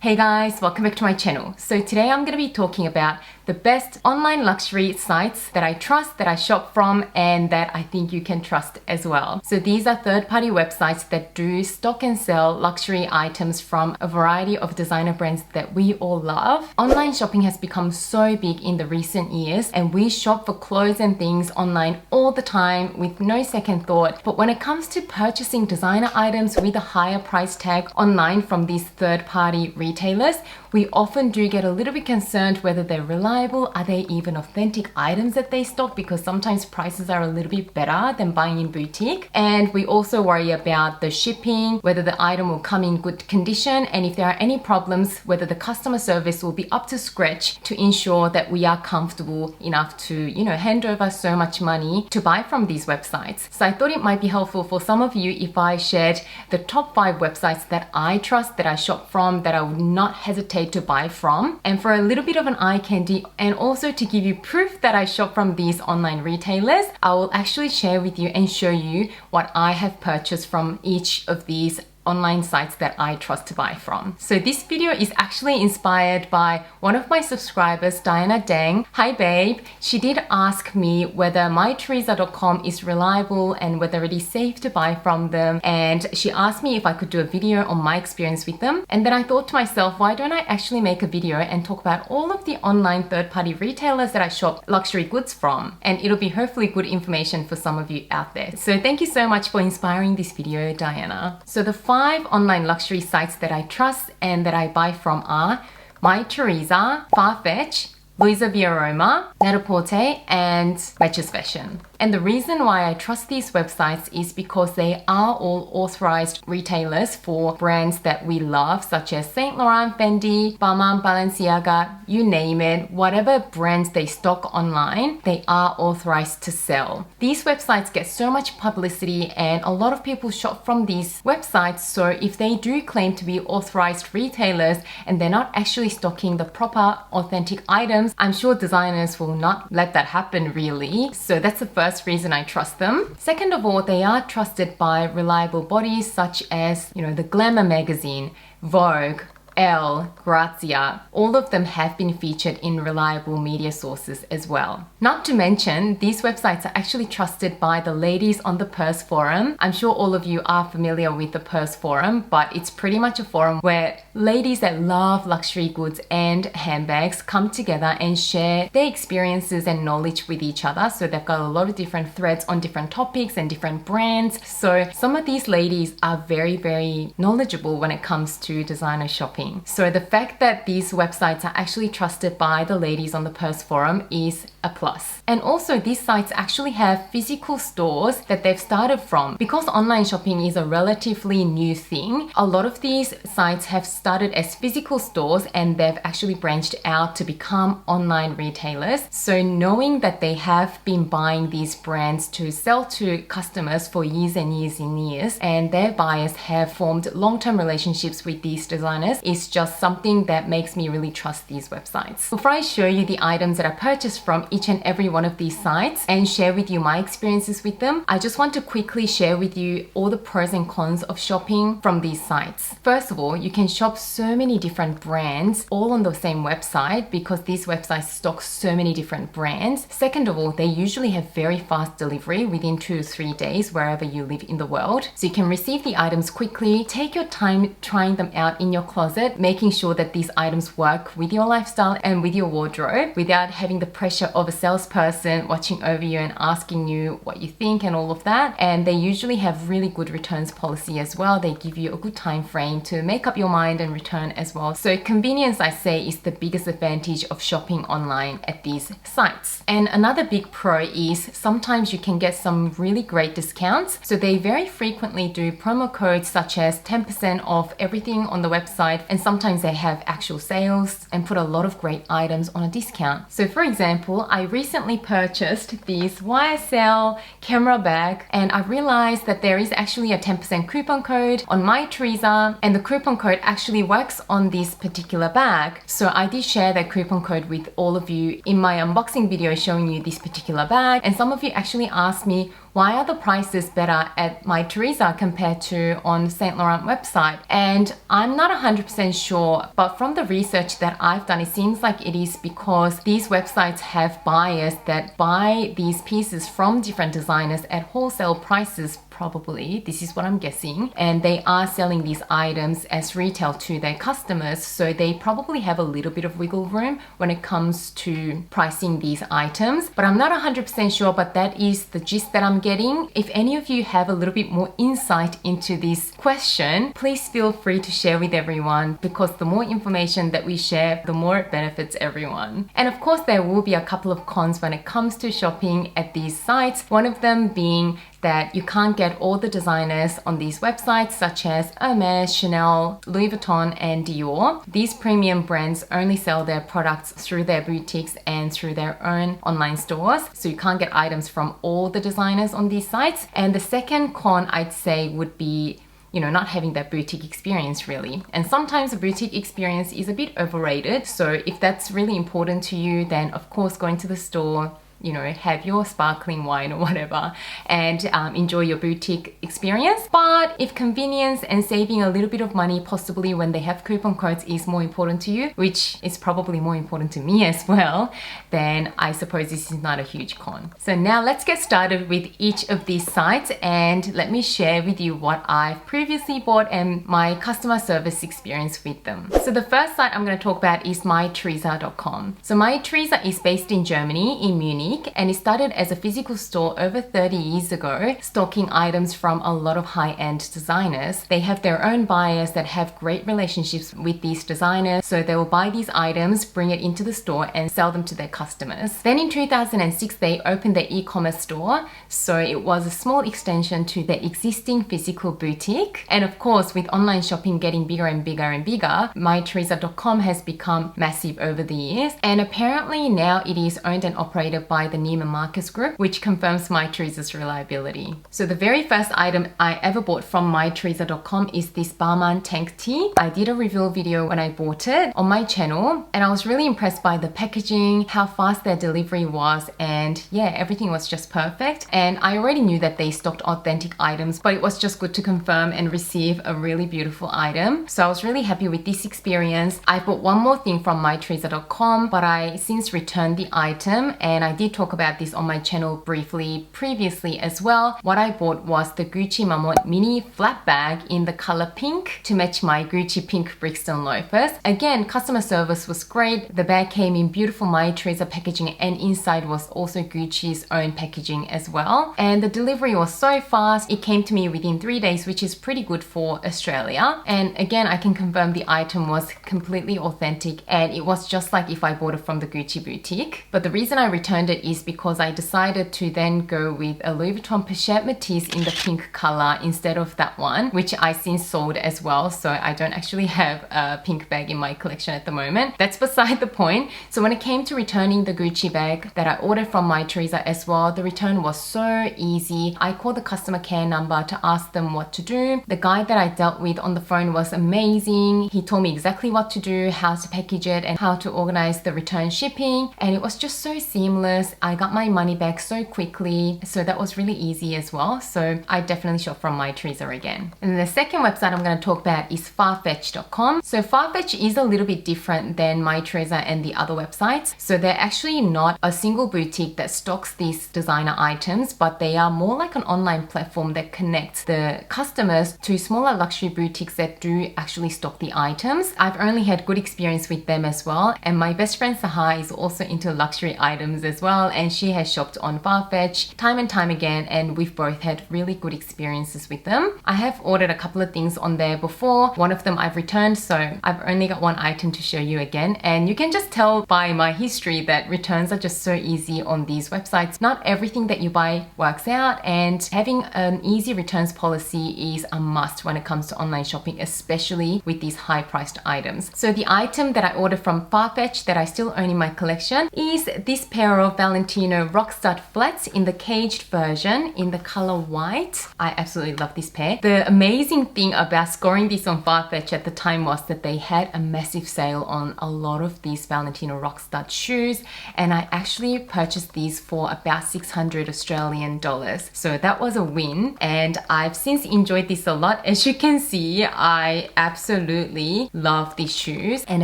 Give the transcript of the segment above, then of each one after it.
Hey guys, welcome back to my channel. So today I'm going to be talking about the best online luxury sites that I trust, that I shop from, and that I think you can trust as well. So these are third-party websites that do stock and sell luxury items from a variety of designer brands that we all love. Online shopping has become so big in the recent years, and we shop for clothes and things online all the time with no second thought. But when it comes to purchasing designer items with a higher price tag online from these third-party retailers, we often do get a little bit concerned whether they're reliable, are they even authentic items that they stock, because sometimes prices are a little bit better than buying in boutique. And we also worry about the shipping, whether the item will come in good condition, and if there are any problems, whether the customer service will be up to scratch to ensure that we are comfortable enough to, hand over so much money to buy from these websites. So I thought it might be helpful for some of you if I shared the top 5 websites that I trust, that I shop from, that I would not hesitate to buy from. And for a little bit of an eye candy, and also to give you proof that I shop from these online retailers, I will actually share with you and show you what I have purchased from each of these online sites that I trust to buy from. So this video is actually inspired by one of my subscribers, Diana Dang. Hi babe. She did ask me whether myteresa.com is reliable and whether it is safe to buy from them, and she asked me if I could do a video on my experience with them. And then I thought to myself, why don't I actually make a video and talk about all of the online third-party retailers that I shop luxury goods from, and it'll be hopefully good information for some of you out there. So thank you so much for inspiring this video, Diana. So the 5 online luxury sites that I trust and that I buy from are My Teresa, Farfetch, Louisa v Aroma, Net-a-Porter, and Purchses Fashion. And the reason why I trust these websites is because they are all authorized retailers for brands that we love, such as Saint Laurent, Fendi, Balmain, Balenciaga, you name it. Whatever brands they stock online, they are authorized to sell. These websites get so much publicity and a lot of people shop from these websites, so if they do claim to be authorized retailers and they're not actually stocking the proper authentic items, I'm sure designers will not let that happen really. So that's the first reason I trust them. Second of all, they are trusted by reliable bodies such as, the Glamour magazine, Vogue, Elle, Grazia. All of them have been featured in reliable media sources as well. Not to mention, these websites are actually trusted by the ladies on the Purse Forum. I'm sure all of you are familiar with the Purse Forum, but it's pretty much a forum where ladies that love luxury goods and handbags come together and share their experiences and knowledge with each other. So they've got a lot of different threads on different topics and different brands. So some of these ladies are very, very knowledgeable when it comes to designer shopping. So the fact that these websites are actually trusted by the ladies on the Purse Forum is a plus. And also these sites actually have physical stores that they've started from. Because online shopping is a relatively new thing, a lot of these sites have started as physical stores and they've actually branched out to become online retailers. So knowing that they have been buying these brands to sell to customers for years and years and years, and their buyers have formed long-term relationships with these designers, is just something that makes me really trust these websites. Before I show you the items that I purchased from each and every one of these sites and share with you my experiences with them, I just want to quickly share with you all the pros and cons of shopping from these sites. First of all, you can shop so many different brands all on the same website because these websites stock so many different brands. Second of all, they usually have very fast delivery within 2 to 3 days wherever you live in the world. So you can receive the items quickly, take your time trying them out in your closet, making sure that these items work with your lifestyle and with your wardrobe without having the pressure of a salesperson watching over you and asking you what you think and all of that. And they usually have really good returns policy as well. They give you a good time frame to make up your mind and return as well. So convenience, I say, is the biggest advantage of shopping online at these sites. And another big pro is sometimes you can get some really great discounts. So they very frequently do promo codes such as 10% off everything on the website, and sometimes they have actual sales and put a lot of great items on a discount. So for example, I recently purchased this YSL camera bag, and I realized that there is actually a 10% coupon code on My Teresa, and the coupon code actually works on this particular bag. So I did share that coupon code with all of you in my unboxing video showing you this particular bag, and some of you actually asked me, why are the prices better at My Teresa compared to on Saint Laurent website? And I'm not 100% sure, but from the research that I've done, it seems like it is because these websites have buyers that buy these pieces from different designers at wholesale prices, probably. This is what I'm guessing. And they are selling these items as retail to their customers. So they probably have a little bit of wiggle room when it comes to pricing these items. But I'm not 100% sure, but that is the gist that I'm getting. If any of you have a little bit more insight into this question, please feel free to share with everyone, because the more information that we share, the more it benefits everyone. And of course, there will be a couple of cons when it comes to shopping at these sites. One of them being that you can't get all the designers on these websites, such as Hermes, Chanel, Louis Vuitton, and Dior. These premium brands only sell their products through their boutiques and through their own online stores, so you can't get items from all the designers on these sites. And the second con, I'd say, would be not having that boutique experience really. And sometimes the boutique experience is a bit overrated. So if that's really important to you, then of course going to the store, have your sparkling wine or whatever and enjoy your boutique experience. But if convenience and saving a little bit of money, possibly when they have coupon codes, is more important to you, which is probably more important to me as well, then I suppose this is not a huge con. So now let's get started with each of these sites and let me share with you what I've previously bought and my customer service experience with them. So the first site I'm going to talk about is myteresa.com. So My Teresa is based in Germany, in Munich, and it started as a physical store over 30 years ago, stocking items from a lot of high-end designers. They have their own buyers that have great relationships with these designers, so they will buy these items, bring it into the store and sell them to their customers. Then in 2006 they opened their e-commerce store, so it was a small extension to their existing physical boutique. And of course, with online shopping getting bigger and bigger and bigger, myteresa.com has become massive over the years, and apparently now it is owned and operated by the Neiman Marcus Group, which confirms My Teresa's reliability. So the very first item I ever bought from myteresa.com is this Balmain tank tee. I did a review video when I bought it on my channel, and I was really impressed by the packaging, how fast their delivery was, and yeah, everything was just perfect. And I already knew that they stocked authentic items, but it was just good to confirm and receive a really beautiful item. So I was really happy with this experience. I bought one more thing from myteresa.com, but I since returned the item, and I did talk about this on my channel briefly previously as well. What I bought was the Gucci Marmont mini flat bag in the color pink to match my Gucci pink Brixton loafers. Again, customer service was great. The bag came in beautiful My Teresa packaging, and inside was also Gucci's own packaging as well. And the delivery was so fast. It came to me within 3 days, which is pretty good for Australia. And again, I can confirm the item was completely authentic, and it was just like if I bought it from the Gucci boutique. But the reason I returned it is because I decided to then go with a Louis Vuitton Pochette Matisse in the pink color instead of that one, which I since sold as well. So I don't actually have a pink bag in my collection at the moment. That's beside the point. So when it came to returning the Gucci bag that I ordered from My Teresa as well, the return was so easy. I called the customer care number to ask them what to do. The guy that I dealt with on the phone was amazing. He told me exactly what to do, how to package it, and how to organize the return shipping. And it was just so seamless. I got my money back so quickly, so that was really easy as well. So I definitely shop from My Teresa again. And then the second website I'm going to talk about is farfetch.com. So Farfetch is a little bit different than My Teresa and the other websites. So they're actually not a single boutique that stocks these designer items, but they are more like an online platform that connects the customers to smaller luxury boutiques that do actually stock the items. I've only had good experience with them as well, and my best friend Sahar is also into luxury items as well, and she has shopped on Farfetch time and time again, and we've both had really good experiences with them. I have ordered a couple of things on there before. One of them I've returned, so I've only got one item to show you again, and you can just tell by my history that returns are just so easy on these websites. Not everything that you buy works out, and having an easy returns policy is a must when it comes to online shopping, especially with these high-priced items. So the item that I ordered from Farfetch that I still own in my collection is this pair of Valentino Rockstud Flats in the caged version in the color white. I absolutely love this pair. The amazing thing about scoring this on Farfetch at the time was that they had a massive sale on a lot of these Valentino Rockstud shoes, and I actually purchased these for about 600 Australian dollars. So that was a win, and I've since enjoyed this a lot. As you can see, I absolutely love these shoes, and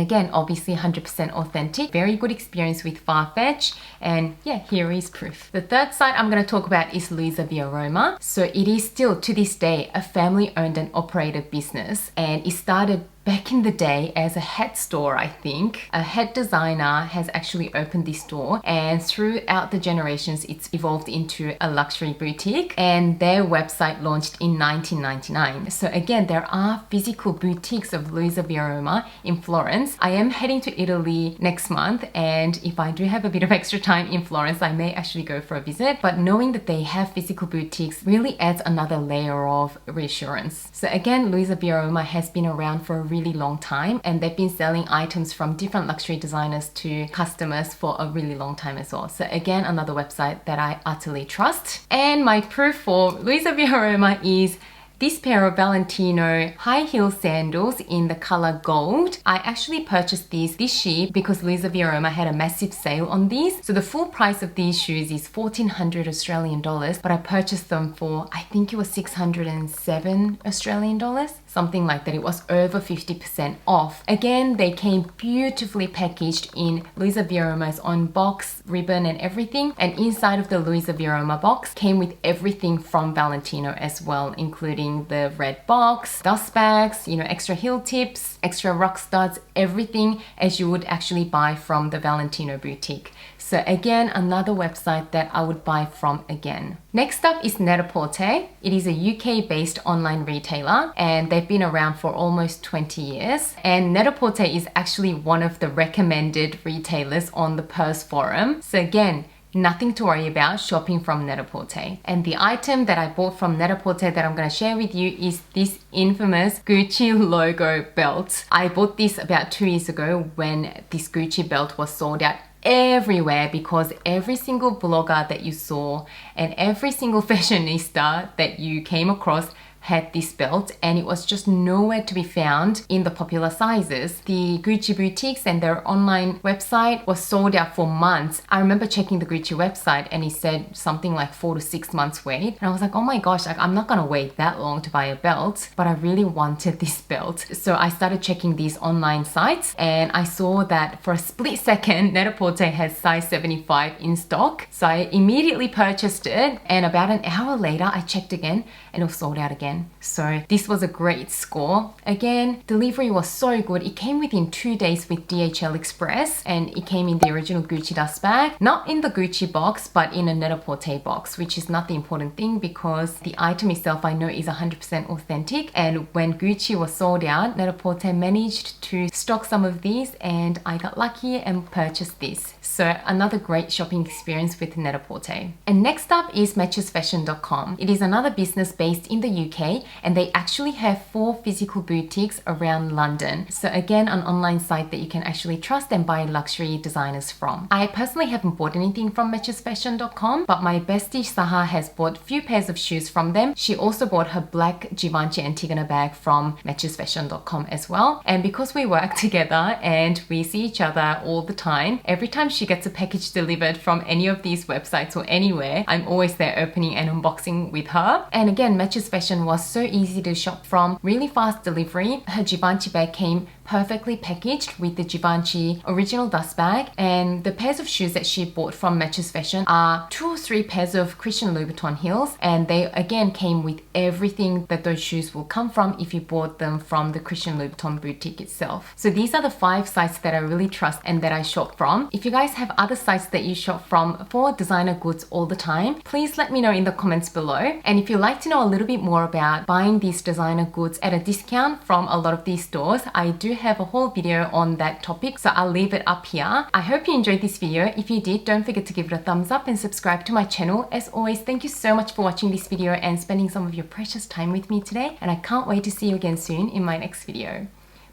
again, obviously 100% authentic. Very good experience with Farfetch, and yeah, here is proof. The third site I'm going to talk about is Louisa v Aroma. So it is still to this day a family owned and operated business, and it started back in the day as a hat store, I think. A head designer has actually opened this store, and throughout the generations it's evolved into a luxury boutique, and their website launched in 1999. So again, there are physical boutiques of Louisa v Aroma in Florence. I am heading to Italy next month, and if I do have a bit of extra time in Florence, I may actually go for a visit. But knowing that they have physical boutiques really adds another layer of reassurance. So again, Louisa v Aroma has been around for a really long time, and they've been selling items from different luxury designers to customers for a really long time as well. So again, another website that I utterly trust. And my proof for Louisa v Aroma is this pair of Valentino high heel sandals in the color gold. I actually purchased these this year because Louisa v Aroma had a massive sale on these. So the full price of these shoes is 1,400 Australian dollars, but I purchased them for, I think it was 607 Australian dollars. Something like that. It was over 50% off. Again, they came beautifully packaged in Louisa v Aroma's own box, ribbon and everything. And inside of the Louisa v Aroma box came with everything from Valentino as well, including the red box, dust bags, extra heel tips, extra rock studs, everything as you would actually buy from the Valentino boutique. So again, another website that I would buy from again. Next up is Net-a-Porter. It is a UK-based online retailer, and they've been around for almost 20 years. And Net-a-Porter is actually one of the recommended retailers on the Purse forum. So again, nothing to worry about shopping from Net-a-Porter. And the item that I bought from Net-a-Porter that I'm going to share with you is this infamous Gucci logo belt. I bought this about 2 years ago when this Gucci belt was sold out everywhere, because every single blogger that you saw and every single fashionista that you came across had this belt, and it was just nowhere to be found in the popular sizes. The Gucci boutiques and their online website was sold out for months. I remember checking the Gucci website and it said something like 4 to 6 months wait, and I was like, oh my gosh, I'm not gonna wait that long to buy a belt, but I really wanted this belt. So I started checking these online sites, and I saw that for a split second Net-a-Porter has size 75 in stock. So I immediately purchased it, and about an hour later I checked again and it was sold out again. So this was a great score. Again, delivery was so good. It came within 2 days with DHL Express, and it came in the original Gucci dust bag, not in the Gucci box, but in a Net-a-Porter box, which is not the important thing because the item itself I know is 100% authentic. And when Gucci was sold out, Net-a-Porter managed to stock some of these, and I got lucky and purchased this. So another great shopping experience with Net-a-Porter. And next up is matchesfashion.com. It is another business based in the UK, and they actually have 4 physical boutiques around London. So again, an online site that you can actually trust and buy luxury designers from. I personally haven't bought anything from matchesfashion.com, but my bestie Saha has bought a few pairs of shoes from them. She also bought her black Givenchy Antigona bag from matchesfashion.com as well. And because we work together and we see each other all the time, every time she gets a package delivered from any of these websites or anywhere, I'm always there opening and unboxing with her. And again, Matches Fashion was so easy to shop from, really fast delivery. Her Givenchy bag came perfectly packaged with the Givenchy original dust bag, and the pairs of shoes that she bought from Matches Fashion are 2 or 3 pairs of Christian Louboutin heels, and they again came with everything that those shoes will come from if you bought them from the Christian Louboutin boutique itself. So these are the 5 sites that I really trust and that I shop from. If you guys have other sites that you shop from for designer goods all the time, please let me know in the comments below. And if you'd like to know a little bit more about buying these designer goods at a discount from a lot of these stores, I do have a whole video on that topic, so I'll leave it up here. I hope you enjoyed this video. If you did, don't forget to give it a thumbs up and subscribe to my channel. As always, thank you so much for watching this video and spending some of your precious time with me today, and I can't wait to see you again soon in my next video.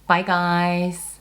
Bye guys!